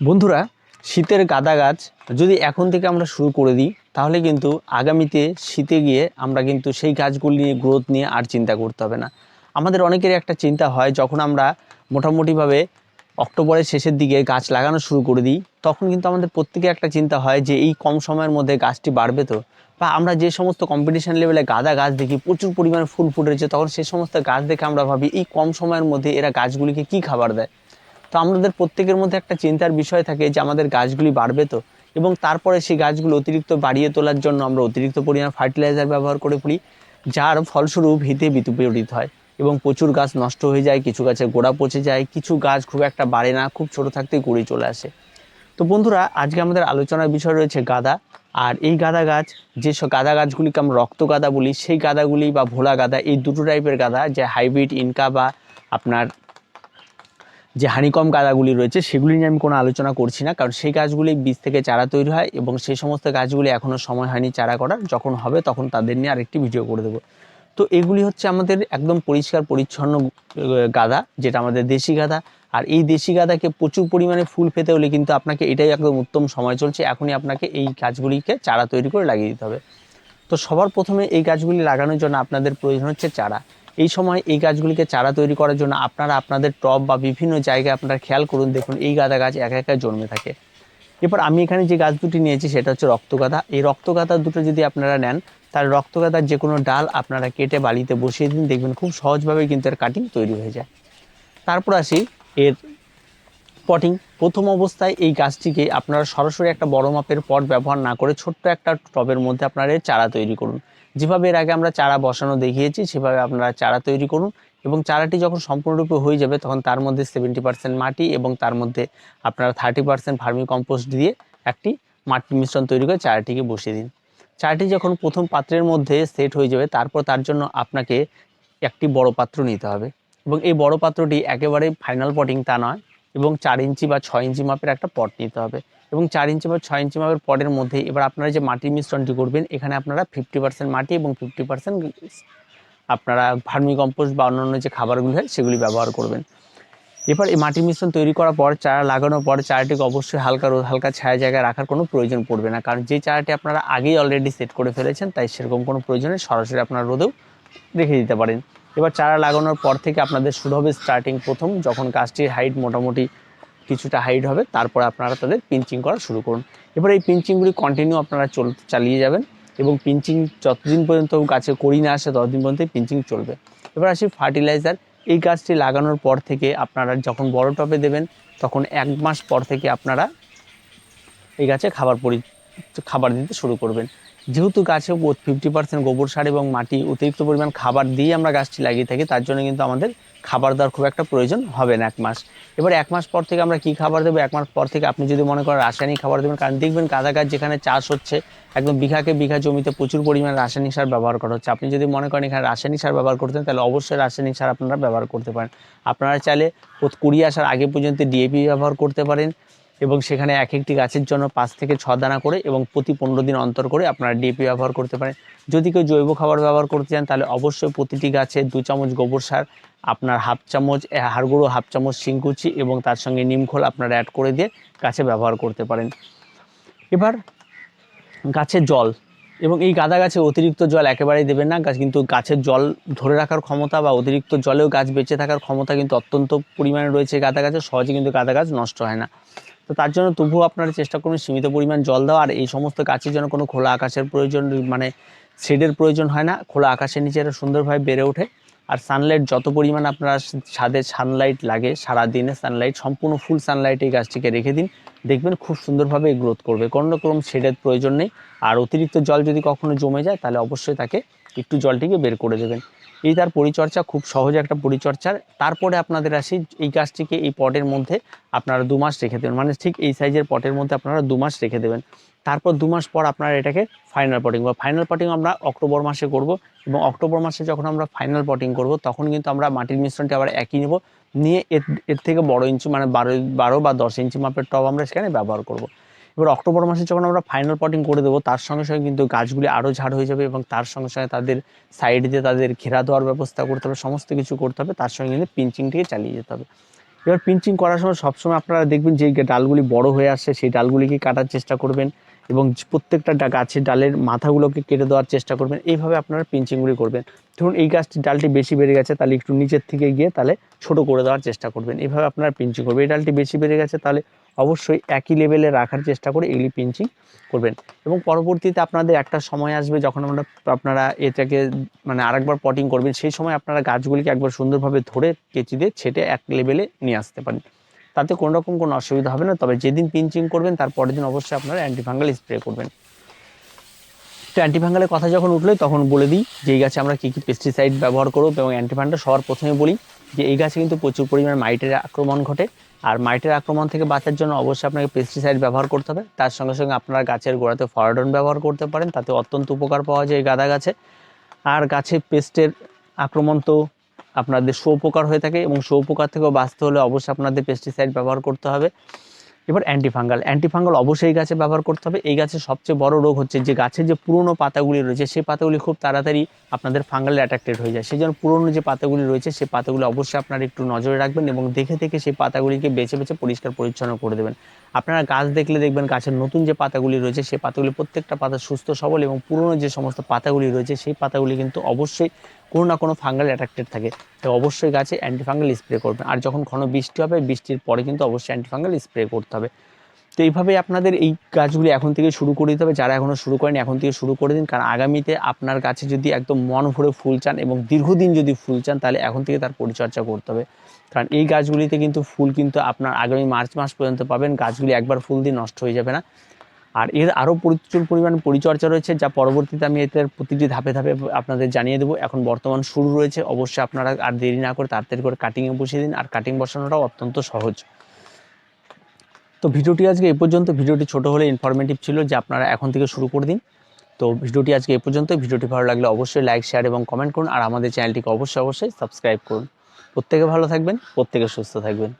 বন্ধুরা, শীতের গাঁদা গাছ যদি এখন থেকে আমরা শুরু করে দিই তাহলে কিন্তু আগামীতে শীতে গিয়ে আমরা কিন্তু সেই গাছগুলি নিয়ে গ্রোথ নিয়ে আর চিন্তা করতে হবে না। আমাদের অনেকেরই একটা চিন্তা হয়, যখন আমরা মোটামুটিভাবে অক্টোবরের শেষের দিকে গাছ লাগানো শুরু করে দিই তখন কিন্তু আমাদের প্রত্যেকে একটা চিন্তা হয় যে এই কম সময়ের মধ্যে গাছটি বাড়বে তো, বা আমরা যে সমস্ত কম্পিটিশন লেভেলে গাঁদা গাছ দেখি প্রচুর পরিমাণে ফুল ফুটেছে, তখন সেই সমস্ত গাছ দেখে আমরা ভাবি এই কম সময়ের মধ্যে এরা গাছগুলিকে কী খাবার দেয়। তো আমাদের প্রত্যেকের মধ্যে একটা চিন্তার বিষয় থাকে যে আমাদের গাছগুলি বাড়বে তো, এবং তারপরে সেই গাছগুলো অতিরিক্ত বাড়িয়ে তোলার জন্য আমরা অতিরিক্ত পরিমাণ ফার্টিলাইজার ব্যবহার করে ফেলি, যার ফলস্বরূপ হিতে বিপরীত হয় এবং প্রচুর গাছ নষ্ট হয়ে যায়, কিছু গাছের গোড়া পচে যায়, কিছু গাছ খুব একটা বাড়ে না, খুব ছোটো থাকতেই কুড়ি চলে আসে। তো বন্ধুরা, আজকে আমাদের আলোচনার বিষয় রয়েছে গাঁদা। আর এই গাঁদা গাছ, যেসব গাঁদা গাছগুলিকে আমরা রক্ত গাঁদা বলি, সেই গাঁদাগুলি বা ভোলা গাঁদা, এই দুটো টাইপের গাঁদা, যে হাইব্রিড ইনকা বা আপনার যে হানিকম গাঁদাগুলি রয়েছে সেগুলি নিয়ে আমি কোনো আলোচনা করছি না, কারণ সেই গাছগুলি বীজ থেকে চারা তৈরি হয় এবং সেই সমস্ত গাছগুলি এখনও সময় হয়নি চারা করার, যখন হবে তখন তাদের নিয়ে আরেকটি ভিডিও করে দেবো। তো এগুলি হচ্ছে আমাদের একদম পরিষ্কার পরিচ্ছন্ন গাঁদা, যেটা আমাদের দেশি গাঁদা। আর এই দেশি গাঁদাকে প্রচুর পরিমাণে ফুল পেতে হলে কিন্তু আপনাকে এটাই একদম উত্তম সময় চলছে, এখনই আপনাকে এই গাছগুলিকে চারা তৈরি করে লাগিয়ে দিতে হবে। তো সবার প্রথমে এই গাছগুলি লাগানোর জন্য আপনাদের প্রয়োজন হচ্ছে চারা। এই সময় এই গাছগুলিকে চারা তৈরি করার জন্য আপনারা আপনাদের টব বা বিভিন্ন জায়গায় আপনারা খেয়াল করুন, দেখুন এই গাঁদা গাছ একা একা জন্মে থাকে। এবার আমি এখানে যে গাছ দুটি নিয়েছি সেটা হচ্ছে রক্তগাঁদা। এই রক্তগাঁদা দুটো যদি আপনারা নেন, তাহলে রক্তগাঁদার যে কোনো ডাল আপনারা কেটে বালিতে বসিয়ে দিন, দেখবেন খুব সহজভাবে কিন্তু এর কাটিং তৈরি হয়ে যায়। তারপর আসি এর পটিং। প্রথম অবস্থায় এই গাছটিকে আপনারা সরাসরি একটা বড় মাপের পট ব্যবহার না করে ছোট্ট একটা টবের মধ্যে আপনারা এর চারা তৈরি করুন। যেভাবে এর আগে আমরা চারা বসানো দেখিয়েছি সেভাবে আপনারা চারা তৈরি করুন, এবং চারাটি যখন সম্পূর্ণরূপে হয়ে যাবে তখন তার মধ্যে 70% মাটি এবং তার মধ্যে আপনারা 30% ভার্মি কম্পোস্ট দিয়ে একটি মাটির মিশ্রণ তৈরি করে চারাটিকে বসিয়ে দিন। চারাটি যখন প্রথম পাত্রের মধ্যে সেট হয়ে যাবে, তারপর তার জন্য আপনাকে একটি বড় পাত্র নিতে হবে, এবং এই বড় পাত্রটি একেবারে ফাইনাল পটিং তা নয়, এবং 4 ইঞ্চি বা 6 ইঞ্চি মাপের একটা পট নিতে হবে। এবং 4 ইঞ্চি বা 6 ইঞ্চি মাপের পটের মধ্যে এবার আপনারা যে মাটির মিশ্রণটি করবেন, এখানে আপনারা 50% মাটি এবং 50% আপনারা ভার্মি কম্পোস্ট বা অন্যান্য যে খাবারগুলি হয় সেগুলি ব্যবহার করবেন। এবার এই মাটির মিশ্রণ তৈরি করার পর, চারা লাগানোর পর চারাটিকে অবশ্যই হালকা রোদ হালকা ছায়া জায়গায় রাখার কোনো প্রয়োজন পড়বে না, কারণ যে চারাটি আপনারা আগেই অলরেডি সেট করে ফেলেছেন তাই সেরকম কোনো প্রয়োজনে সরাসরি আপনারা রোদেও রেখে দিতে পারেন। এবার চারা লাগানোর পর থেকে আপনাদের শুরু হবে স্টার্টিং, প্রথম যখন গাছটির হাইট মোটামুটি কিছুটা হাইট হবে, তারপরে আপনারা তাদের পিঞ্চিং করা শুরু করুন। এবার এই পিঞ্চিংগুলি কন্টিনিউ আপনারা চালিয়ে যাবেন, এবং পিঞ্চিং যতদিন পর্যন্ত গাছে কড়ি না আসে ততদিন পর্যন্ত পিঞ্চিং চলবে। এবার আসি ফার্টিলাইজার। এই গাছটি লাগানোর পর থেকে আপনারা যখন বড় টবে দেবেন তখন 1 মাস পর থেকে আপনারা এই গাছে খাবার দিতে শুরু করবেন। যেহেতু গাছে 50% গোবর সার এবং মাটি অতিরিক্ত পরিমাণ খাবার দিয়ে আমরা গাছটি লাগিয়ে থাকি, তার জন্য কিন্তু আমাদের খাবার দেওয়ার খুব একটা প্রয়োজন হবে না 1 মাস। এবার 1 মাস পর থেকে আমরা কি খাবার দেবো? 1 মাস পর থেকে আপনি যদি মনে করেন রাসায়নিক খাবার দেবেন, কারণ দেখবেন গাঁদা গাছ যেখানে চাষ হচ্ছে একদম বিঘাকে বিঘা জমিতে প্রচুর পরিমাণে রাসায়নিক সার ব্যবহার করা হচ্ছে। আপনি যদি মনে করেন এখানে রাসায়নিক সার ব্যবহার করতেন, তাহলে অবশ্যই রাসায়নিক সার আপনারা ব্যবহার করতে পারেন। আপনারা চাইলে কুড়ি আসার আগে পর্যন্ত ডিএপি ব্যবহার করতে পারেন, এবং সেখানে এক একটি গাছের জন্য 5 থেকে 6 দানা করে এবং প্রতি 15 দিন অন্তর করে আপনারা ডিএপি ব্যবহার করতে পারেন। যদি কেউ জৈব খাবার ব্যবহার করতে চান তাহলে অবশ্যই প্রতিটি গাছে 2 চামচ গোবর সার, আপনার হাফ চামচ হাড় গুঁড়ো, হাফ চামচ শিংকুচি এবং তার সঙ্গে নিমখোল আপনারা অ্যাড করে দিয়ে গাছে ব্যবহার করতে পারেন। এবার গাছের জল, এবং এই গাঁদা গাছে অতিরিক্ত জল একেবারেই দেবেন না, কিন্তু গাছের জল ধরে রাখার ক্ষমতা বা অতিরিক্ত জলেও গাছ বেঁচে থাকার ক্ষমতা কিন্তু অত্যন্ত পরিমাণে রয়েছে গাঁদা গাছে, সহজে কিন্তু গাঁদা গাছ নষ্ট হয় না। তো তার জন্য তবুও আপনারা চেষ্টা করুন সীমিত পরিমাণ জল দেওয়া। আর এই সমস্ত গাছের জন্য কোনো খোলা আকাশের প্রয়োজন, মানে শেডের প্রয়োজন হয় না, খোলা আকাশের নিচে এরা সুন্দরভাবে বেড়ে ওঠে। আর সানলাইট যত পরিমাণ আপনারা ছাদে সানলাইট লাগে, সারাদিনে সানলাইট সম্পূর্ণ ফুল সানলাইট এই গাছটিকে রেখে দিন, দেখবেন খুব সুন্দরভাবে গ্রোথ করবে, কোনো রকম শেডের প্রয়োজন নেই। আর অতিরিক্ত জল যদি কখনো জমে যায় তাহলে অবশ্যই তাকে একটু জলটিকে বের করে দেবেন। এই তার পরিচর্যা, খুব সহজ একটা পরিচর্যার। তারপরে আপনাদের আসি, এই গাছটিকে এই পটের মধ্যে আপনারা 2 মাস রেখে দেবেন, মানে ঠিক এই সাইজের পটের মধ্যে আপনারা 2 মাস রেখে দেবেন। তারপর 2 মাস পর আপনারা এটাকে ফাইনাল পটিং আমরা অক্টোবর মাসে করব, এবং অক্টোবর মাসে যখন আমরা ফাইনাল পটিং করব তখন কিন্তু আমরা মাটির মিশ্রণটি আবার একই নেব, নিয়ে এর থেকে বড় ইঞ্চি, মানে 12 বা 10 ইঞ্চি মাপের টব আমরা সেখানে ব্যবহার করব। এবার অক্টোবর মাসে যখন আমরা ফাইনাল পটিং করে দেবো তার সঙ্গে সঙ্গে কিন্তু গাছগুলি আরও ঝাড় হয়ে যাবে, এবং তার সঙ্গে সঙ্গে তাদের সাইড দিয়ে তাদের ঘেরা দেওয়ার ব্যবস্থা করতে হবে, সমস্ত কিছু করতে হবে, তার সঙ্গে কিন্তু পিঞ্চিংটিকে চালিয়ে যেতে হবে। এবার পিঞ্চিং করার সময় সবসময় আপনারা দেখবেন যে ডালগুলি বড় হয়ে আসছে সেই ডালগুলিকে কাটার চেষ্টা করবেন এবং প্রত্যেকটা গাছের ডালের মাথাগুলোকে কেটে দেওয়ার চেষ্টা করবেন। এইভাবে আপনারা পিঞ্চিংগুলি করবেন। ধরুন এই গাছটির ডালটি বেশি বেড়ে গেছে, তাহলে একটু নিচের থেকে গিয়ে তাহলে ছোট করে দেওয়ার চেষ্টা করবেন। এইভাবে আপনারা পিঞ্চিং করবেন। এই ডালটি বেশি বেড়ে গেছে, তাহলে অবশ্যই একই লেভেলে রাখার চেষ্টা করে এগুলি পিঞ্চিং করবেন। এবং পরবর্তীতে আপনাদের একটা সময় আসবে যখন আপনারা এটাকে মানে আরেকবার পটিং করবেন, সেই সময় আপনারা গাছগুলিকে একবার সুন্দরভাবে ধরে কেঁচি দিয়ে ছেটে এক লেভেলে নিয়ে আসতে পারেন। তাতে কোনো রকম কোনো অসুবিধা হবে না। তবে যেদিন পিঞ্চিং করবেন তার পরের দিন অবশ্যই আপনারা অ্যান্টিফাঙ্গাল স্প্রে করবেন। তো অ্যান্টিফাঙ্গালের কথা যখন উঠলে তখন বলে দিই যে এই গাছে আমরা কী কী পেস্টিসাইড ব্যবহার করব। এবং অ্যান্টিফাঙ্গাল সবার প্রথমে বলি যে এই গাছে কিন্তু প্রচুর পরিমাণে মাইটের আক্রমণ ঘটে, আর মাইটের আক্রমণ থেকে বাঁচার জন্য অবশ্যই আপনাকে পেস্টিসাইড ব্যবহার করতে হবে। তার সঙ্গে সঙ্গে আপনারা গাছের গোড়াতে ফরাডন ব্যবহার করতে পারেন, তাতে অত্যন্ত উপকার পাওয়া যায় এই গাঁদা গাছে। আর গাছে পেস্টের আক্রমণ তো আপনাদের শুঁয়োপোকার হয়ে থাকে, এবং শুঁয়োপোকার থেকেও বাঁচতে হলে অবশ্যই আপনাদের পেস্টিসাইড ব্যবহার করতে হবে। এবার অ্যান্টিফাঙ্গাল অবশ্যই গাছে ব্যবহার করতে হবে। এই গাছের সবচেয়ে বড় রোগ হচ্ছে যে গাছের যে পুরনো পাতাগুলি রয়েছে সেই পাতাগুলি খুব তাড়াতাড়ি আপনাদের ফাঙ্গালে অ্যাট্রাক্টেড হয়ে যায়। সেই জন্য পুরনো যে পাতাগুলি রয়েছে সেই পাতাগুলি অবশ্যই আপনারা একটু নজরে রাখবেন এবং দেখে দেখে সেই পাতাগুলিকে বেছে বেছে পরিষ্কার পরিচ্ছন্ন করে দেবেন। আপনারা গাছ দেখলে দেখবেন গাছের নতুন যে পাতাগুলি রয়েছে সেই পাতাগুলি প্রত্যেকটা পাতা সুস্থ সবল, এবং পুরনো যে সমস্ত পাতাগুলি রয়েছে সেই পাতাগুলি কিন্তু অবশ্যই কোনো না কোনো ফাঙ্গাল অ্যাট্রাক্টেড থাকে। তো অবশ্যই গাছে অ্যান্টিফাঙ্গাল স্প্রে করবেন। আর যখন ঘন বৃষ্টি হবে, বৃষ্টির পরে কিন্তু অবশ্যই অ্যান্টিফাঙ্গাল স্প্রে করতে হবে। তো এইভাবেই আপনাদের এই গাছগুলি এখন থেকে শুরু করে দিতে হবে। যারা এখনও শুরু করেনি এখন থেকে শুরু করে দিন, কারণ আগামীতে আপনার গাছে যদি একদম মন ভরে ফুল চান এবং দীর্ঘদিন যদি ফুল চান তাহলে এখন থেকে তার পরিচর্যা করতে হবে। কারণ এই গাছগুলিতে কিন্তু ফুল কিন্তু আপনার আগামী মার্চ মাস পর্যন্ত পাবেন। গাছগুলি একবার ফুল দিয়ে নষ্ট হয়ে যাবে না। আর এর আরও প্রচুর পরিমাণে পরিচর্যা রয়েছে, যা পরবর্তীতে আমি এটার প্রতিটি ধাপে ধাপে আপনাদের জানিয়ে দেবো। এখন বর্তমান শুরু রয়েছে, অবশ্যই আপনারা আর দেরি না করে তাড়াতাড়ি করে কাটিংয়ে বসিয়ে দিন। আর কাটিং বসানোটাও অত্যন্ত সহজ। তো ভিডিওটি আজকে এই পর্যন্ত। ভিডিওটি ছোট হলে ইনফরমেটিভ ছিল, যে আপনারা এখন থেকে শুরু করে দিন। তো ভিডিওটি আজকে এই পর্যন্ত। ভিডিওটি ভালো লাগলে অবশ্যই লাইক, শেয়ার এবং কমেন্ট করুন। আর আমাদের চ্যানেলটিকে অবশ্যই সাবস্ক্রাইব করুন। প্রত্যেকে ভালো থাকবেন, প্রত্যেকে সুস্থ থাকবেন।